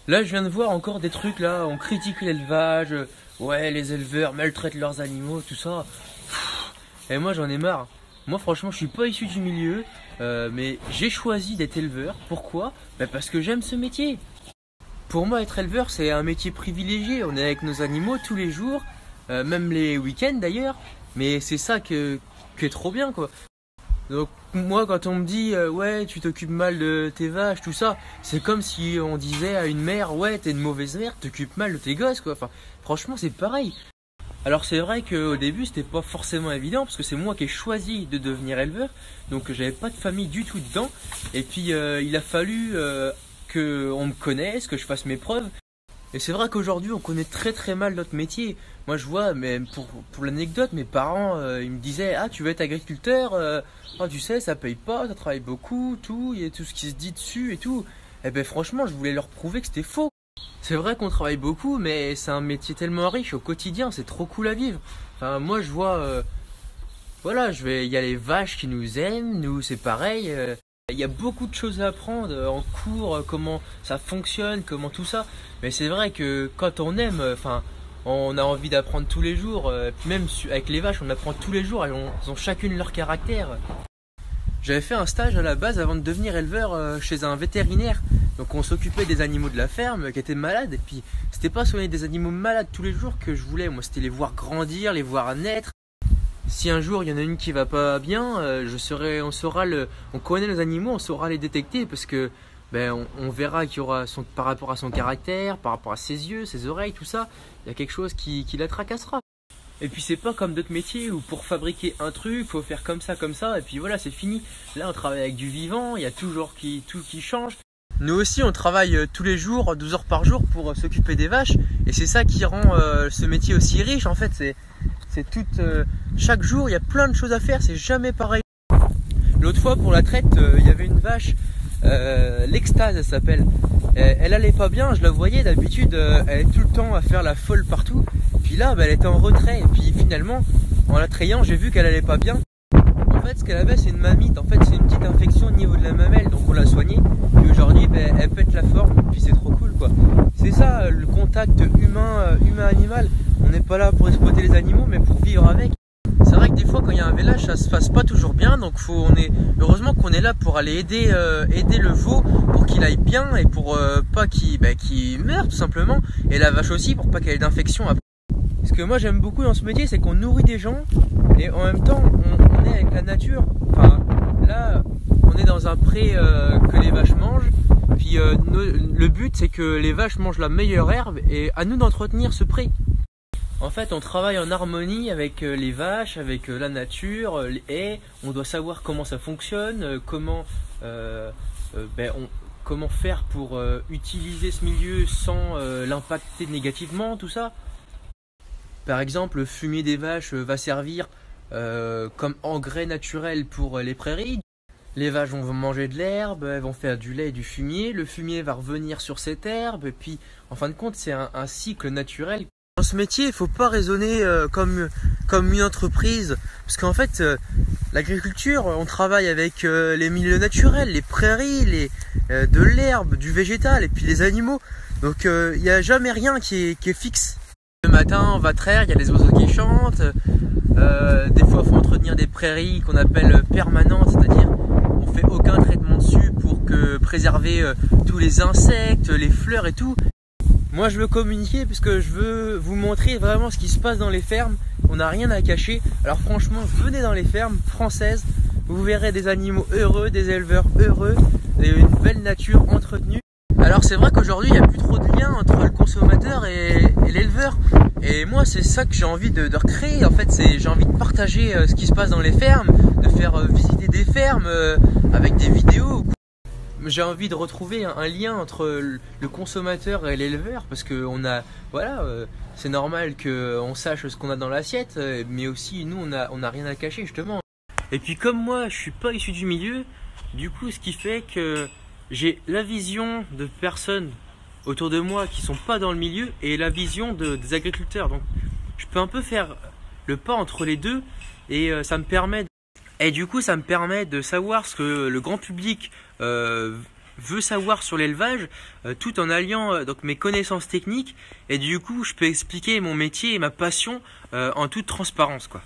Là, je viens de voir encore des trucs là, on critique l'élevage, ouais, les éleveurs maltraitent leurs animaux, tout ça. Et moi, j'en ai marre. Moi, franchement, je suis pas issu du milieu, mais j'ai choisi d'être éleveur. Pourquoi? Bah, parce que j'aime ce métier. Pour moi, être éleveur, c'est un métier privilégié. On est avec nos animaux tous les jours, même les week-ends d'ailleurs. Mais c'est ça que est trop bien, quoi. Donc moi quand on me dit ouais tu t'occupes mal de tes vaches tout ça, c'est comme si on disait à une mère ouais t'es une mauvaise mère, t'occupes mal de tes gosses quoi. Enfin franchement c'est pareil. Alors c'est vrai qu'au début c'était pas forcément évident parce que c'est moi qui ai choisi de devenir éleveur, donc j'avais pas de famille du tout dedans. Et puis il a fallu que on me connaisse, que je fasse mes preuves. Et c'est vrai qu'aujourd'hui, on connaît très très mal notre métier. Moi, je vois, mais pour l'anecdote, mes parents, ils me disaient, ah, tu veux être agriculteur, ah, tu sais, ça paye pas, ça travaille beaucoup, tout, il y a tout ce qui se dit dessus et tout. Et ben franchement, je voulais leur prouver que c'était faux. C'est vrai qu'on travaille beaucoup, mais c'est un métier tellement riche au quotidien, c'est trop cool à vivre. Enfin, moi, je vois, voilà, il y a les vaches qui nous aiment, nous, c'est pareil. Il y a beaucoup de choses à apprendre en cours, comment ça fonctionne, comment tout ça. Mais c'est vrai que quand on aime, enfin, on a envie d'apprendre tous les jours. Puis même avec les vaches, on apprend tous les jours. Elles ont chacune leur caractère. J'avais fait un stage à la base avant de devenir éleveur chez un vétérinaire. Donc on s'occupait des animaux de la ferme qui étaient malades. Et puis c'était pas soigner des animaux malades tous les jours que je voulais. Moi, c'était les voir grandir, les voir naître. Si un jour il y en a une qui va pas bien, on connaît nos animaux, on saura les détecter parce que on verra qu'il y aura par rapport à son caractère, par rapport à ses yeux, ses oreilles, tout ça, il y a quelque chose qui la tracassera. Et puis c'est pas comme d'autres métiers où pour fabriquer un truc, faut faire comme ça, et puis voilà, c'est fini. Là on travaille avec du vivant, il y a toujours tout qui change. Nous aussi on travaille tous les jours, 12 heures par jour pour s'occuper des vaches, et c'est ça qui rend ce métier aussi riche en fait, chaque jour il y a plein de choses à faire, c'est jamais pareil. L'autre fois pour la traite, il y avait une vache, l'Extase elle s'appelle. Elle allait pas bien, je la voyais d'habitude, elle est tout le temps à faire la folle partout. Puis là, elle était en retrait. Et puis finalement, en la trayant, j'ai vu qu'elle allait pas bien. En fait, ce qu'elle avait, c'est une mamite. En fait, c'est une petite infection au niveau de la mamelle, donc on l'a soignée. Et aujourd'hui, elle pète la forme. Puis c'est trop cool, quoi. C'est ça, le contact humain-animal. On n'est pas là pour exploiter les animaux, mais pour vivre avec. C'est vrai que des fois quand il y a un village ça se passe pas toujours bien, donc heureusement qu'on est là pour aller aider le veau pour qu'il aille bien et pour pas qu'il meure tout simplement, et la vache aussi pour pas qu'elle ait d'infection après. Ce que moi j'aime beaucoup dans ce métier, c'est qu'on nourrit des gens et en même temps on est avec la nature. Enfin là on est dans un pré que les vaches mangent, puis le but c'est que les vaches mangent la meilleure herbe et à nous d'entretenir ce pré. En fait, on travaille en harmonie avec les vaches, avec la nature, les haies. On doit savoir comment ça fonctionne, comment faire pour utiliser ce milieu sans l'impacter négativement, tout ça. Par exemple, le fumier des vaches va servir comme engrais naturel pour les prairies. Les vaches vont manger de l'herbe, elles vont faire du lait et du fumier. Le fumier va revenir sur cette herbe, et puis en fin de compte, c'est un cycle naturel. Dans ce métier, il ne faut pas raisonner comme une entreprise, parce qu'en fait, l'agriculture, on travaille avec les milieux naturels, les prairies, de l'herbe, du végétal, et puis les animaux. Donc il n'y a jamais rien qui est fixe. Le matin, on va traire, il y a les oiseaux qui chantent. Des fois, il faut entretenir des prairies qu'on appelle permanentes, c'est-à-dire on fait aucun traitement dessus pour préserver tous les insectes, les fleurs et tout. Moi je veux communiquer parce que je veux vous montrer vraiment ce qui se passe dans les fermes. On n'a rien à cacher. Alors franchement, venez dans les fermes françaises. Vous verrez des animaux heureux, des éleveurs heureux, et une belle nature entretenue. Alors c'est vrai qu'aujourd'hui il n'y a plus trop de lien entre le consommateur et l'éleveur. Et moi c'est ça que j'ai envie de recréer. En fait j'ai envie de partager ce qui se passe dans les fermes, de faire visiter des fermes avec des vidéos. J'ai envie de retrouver un lien entre le consommateur et l'éleveur parce que c'est normal qu'on sache ce qu'on a dans l'assiette, mais aussi nous on a rien à cacher justement. Et puis comme moi je suis pas issu du milieu, du coup ce qui fait que j'ai la vision de personnes autour de moi qui sont pas dans le milieu et la vision des agriculteurs. Donc je peux un peu faire le pas entre les deux et ça me permet de savoir ce que le grand public veux savoir sur l'élevage, tout en alliant donc mes connaissances techniques, et du coup je peux expliquer mon métier et ma passion en toute transparence, quoi.